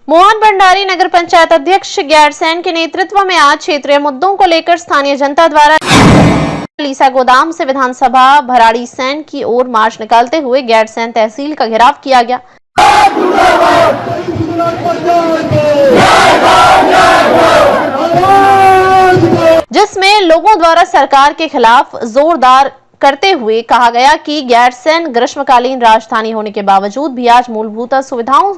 मोहन भंडारी नगर पंचायत अध्यक्ष गैरसैंण के नेतृत्व में आज क्षेत्रीय मुद्दों को लेकर स्थानीय जनता द्वारा लीसा गोदाम से विधानसभा भराड़ीसैंण की ओर मार्च निकालते हुए गैरसैंण तहसील का घेराव किया गया, जिसमें लोगों द्वारा सरकार के खिलाफ जोरदार करते हुए कहा गया कि गैरसैंण ग्रीष्मकालीन राजधानी होने के बावजूद भी आज मूलभूत सुविधाओं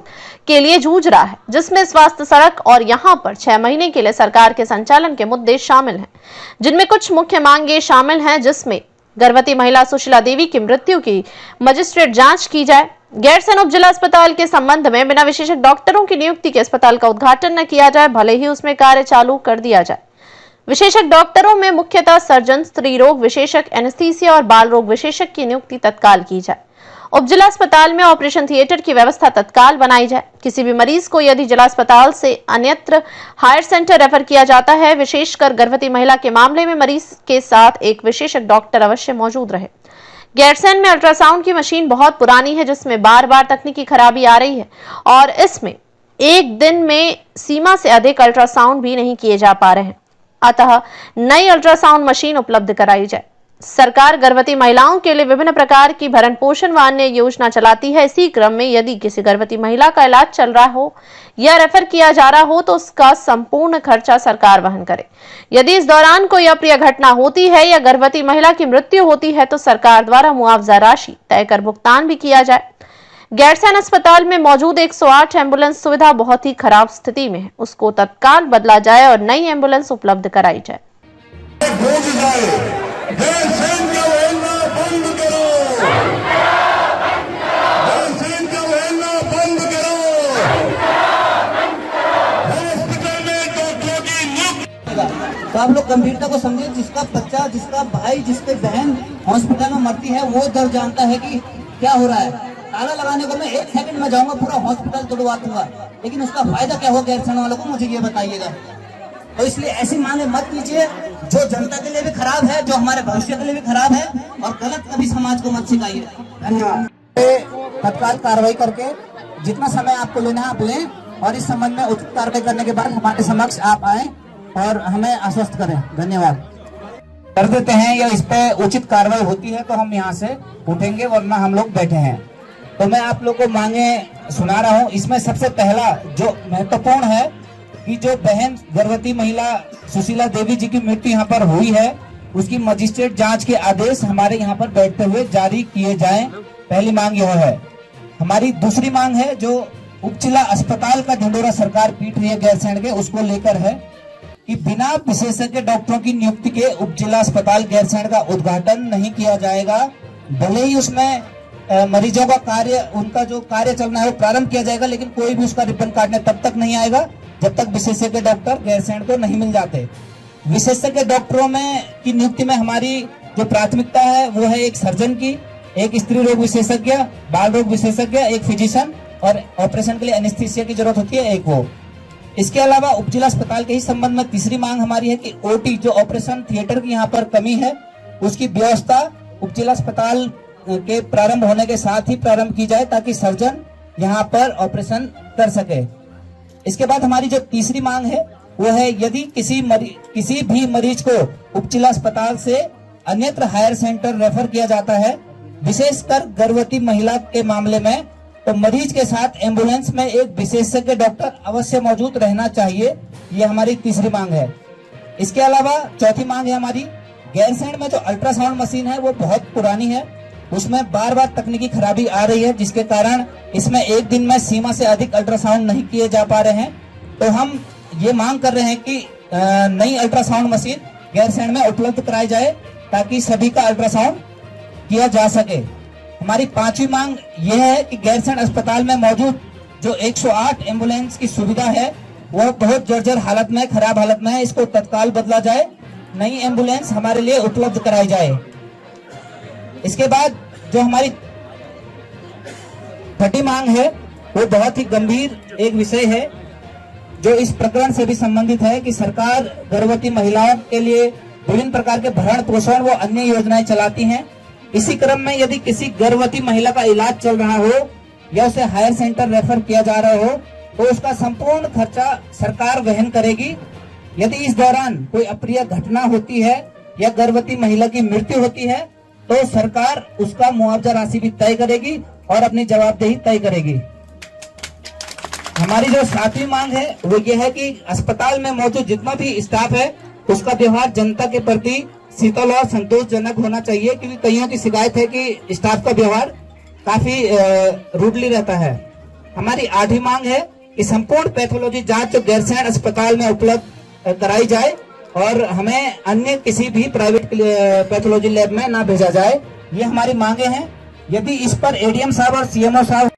के लिए जूझ रहा है, जिसमें स्वास्थ्य, सड़क और यहां पर 6 महीने के लिए सरकार के संचालन के मुद्दे शामिल हैं, जिनमें कुछ मुख्य मांगे शामिल हैं, जिसमें गर्भवती महिला सुशीला देवी की मृत्यु की मजिस्ट्रेट जांच की जाए, गैरसैंण उप जिला अस्पताल के संबंध में बिना विशेषज्ञ डॉक्टरों की नियुक्ति के अस्पताल का उद्घाटन न किया जाए, भले ही उसमें कार्य चालू कर दिया जाए। विशेषज्ञ डॉक्टरों में मुख्यतः सर्जन, स्त्री रोग विशेषज्ञ, एनेस्थीसिया और बाल रोग विशेषज्ञ की नियुक्ति तत्काल की जाए। उप जिला अस्पताल में ऑपरेशन थिएटर की व्यवस्था तत्काल बनाई जाए। किसी भी मरीज को यदि जिला अस्पताल से अन्यत्र हायर सेंटर रेफर किया जाता है, विशेषकर गर्भवती महिला के मामले में मरीज के साथ एक विशेषज्ञ डॉक्टर अवश्य मौजूद रहे। गैरसैंण में अल्ट्रासाउंड की मशीन बहुत पुरानी है, जिसमें बार बार तकनीकी खराबी आ रही है और इसमें एक दिन में सीमा से अधिक अल्ट्रासाउंड भी नहीं किए जा पा रहे हैं। अतः नई अल्ट्रासाउंड मशीन उपलब्ध कराई जाए। सरकार गर्भवती महिलाओं के लिए विभिन्न प्रकार की भरण पोषण व अन्य योजना चलाती है। इसी क्रम में यदि किसी गर्भवती महिला का इलाज चल रहा हो या रेफर किया जा रहा हो तो उसका संपूर्ण खर्चा सरकार वहन करे। यदि इस दौरान कोई अप्रिय घटना होती है या गर्भवती महिला की मृत्यु होती है तो सरकार द्वारा मुआवजा राशि तय कर भुगतान भी किया जाए। गैरसैंण अस्पताल में मौजूद 108 एम्बुलेंस सुविधा बहुत ही खराब स्थिति में है, उसको तत्काल बदला जाए और नई एम्बुलेंस उपलब्ध कराई जाए। तो आप लोग गंभीरता को समझे। जिसका बच्चा, जिसका भाई, जिसकी बहन हॉस्पिटल में मरती है वो दर्द जानता है कि क्या हो रहा है। ताला लगाने को मैं 1 सेकंड में जाऊंगा, पूरा हॉस्पिटल तोड़वा दूंगा, लेकिन उसका फायदा क्या हो गैरसैंण वालों को, मुझे ये बताइएगा। तो इसलिए ऐसी मांगे मत कीजिए जो जनता के लिए भी खराब है, जो हमारे भविष्य के लिए भी खराब है, और गलत कभी समाज को मत सिखाइए। धन्यवाद। तत्काल कार्रवाई करके जितना समय आपको लेना है आप लें, और इस संबंध में उचित कार्रवाई करने के बाद हमारे समक्ष आप आए और हमें आश्वस्त करें। धन्यवाद। कर देते हैं या इस पे उचित कार्रवाई होती है तो हम यहाँ से उठेंगे, वरना हम लोग बैठे हैं। तो मैं आप लोग को मांगे सुना रहा हूँ। इसमें सबसे पहला जो महत्वपूर्ण है कि जो बहन गर्भवती महिला सुशीला देवी जी की मृत्यु यहाँ पर हुई है, उसकी मजिस्ट्रेट जांच के आदेश हमारे यहाँ पर बैठते हुए जारी किए जाएं। पहली मांग यह है। हमारी दूसरी मांग है जो उप जिला अस्पताल का ढिंढोरा सरकार पीट रही है गैरसैंण के, उसको लेकर है कि बिना विशेषज्ञ डॉक्टरों की नियुक्ति के उप जिला अस्पताल गैरसैंण का उद्घाटन नहीं किया जाएगा। भले ही उसमें मरीजों का कार्य, उनका जो कार्य चलना है वो प्रारंभ किया जाएगा, लेकिन कोई भी उसका रिबन काटने तब तक नहीं आएगा जब तक विशेषज्ञ डॉक्टर गैरसैंण को नहीं मिल जाते। विशेषज्ञ डॉक्टरों में की नियुक्ति में हमारी जो प्राथमिकता है वो है एक सर्जन की, एक स्त्री रोग विशेषज्ञ, बाल रोग विशेषज्ञ, एक फिजिशियन, और ऑपरेशन के लिए एनेस्थीसिया की जरूरत होती है एक वो। इसके अलावा उप जिला अस्पताल के ही संबंध में तीसरी मांग हमारी है कि ओटी जो ऑपरेशन थिएटर की यहाँ पर कमी है, उसकी व्यवस्था उप जिला अस्पताल के प्रारंभ होने के साथ ही प्रारंभ की जाए ताकि सर्जन यहाँ पर ऑपरेशन कर सके। इसके बाद हमारी जो तीसरी मांग है वो है यदि किसी भी मरीज को उप जिला अस्पताल से अन्यत्र हायर सेंटर रेफर किया जाता है, विशेषकर गर्भवती महिला के मामले में, तो मरीज के साथ एम्बुलेंस में एक विशेषज्ञ डॉक्टर अवश्य मौजूद रहना चाहिए। ये हमारी तीसरी मांग है। इसके अलावा चौथी मांग है हमारी, गैरसैंण में जो अल्ट्रासाउंड मशीन है वो बहुत पुरानी है, उसमें बार बार तकनीकी खराबी आ रही है, जिसके कारण इसमें एक दिन में सीमा से अधिक अल्ट्रासाउंड नहीं किए जा पा रहे हैं। तो हम ये मांग कर रहे हैं कि नई अल्ट्रासाउंड मशीन गैरसैंण में उपलब्ध कराई जाए ताकि सभी का अल्ट्रासाउंड किया जा सके। हमारी पांचवी मांग यह है कि गैरसैंण अस्पताल में मौजूद जो 108 एम्बुलेंस की सुविधा है वह बहुत जर्जर हालत में, खराब हालत में है, इसको तत्काल बदला जाए, नई एम्बुलेंस हमारे लिए उपलब्ध कराई जाए। इसके बाद जो हमारी छठी मांग है वो बहुत ही गंभीर एक विषय है जो इस प्रकरण से भी संबंधित है कि सरकार गर्भवती महिलाओं के लिए विभिन्न प्रकार के भरण पोषण व अन्य योजनाएं चलाती हैं। इसी क्रम में यदि किसी गर्भवती महिला का इलाज चल रहा हो या उसे हायर सेंटर रेफर किया जा रहा हो तो उसका संपूर्ण खर्चा सरकार वहन करेगी। यदि इस दौरान कोई अप्रिय घटना होती है या गर्भवती महिला की मृत्यु होती है तो सरकार उसका मुआवजा राशि भी तय करेगी और अपनी जवाबदेही तय करेगी। हमारी जो सातवीं मांग है वो ये है कि अस्पताल में मौजूद जितना भी स्टाफ है उसका व्यवहार जनता के प्रति शीतल और संतोषजनक होना चाहिए, क्योंकि कईयों की शिकायत है कि स्टाफ का व्यवहार काफी रूडली रहता है। हमारी आठवीं मांग है कि संपूर्ण पैथोलॉजी जांच जो गैरसैंण अस्पताल में उपलब्ध कराई जाए और हमें अन्य किसी भी प्राइवेट पैथोलॉजी लैब में ना भेजा जाए। ये हमारी मांगे हैं। यदि इस पर एडीएम साहब और सीएमओ साहब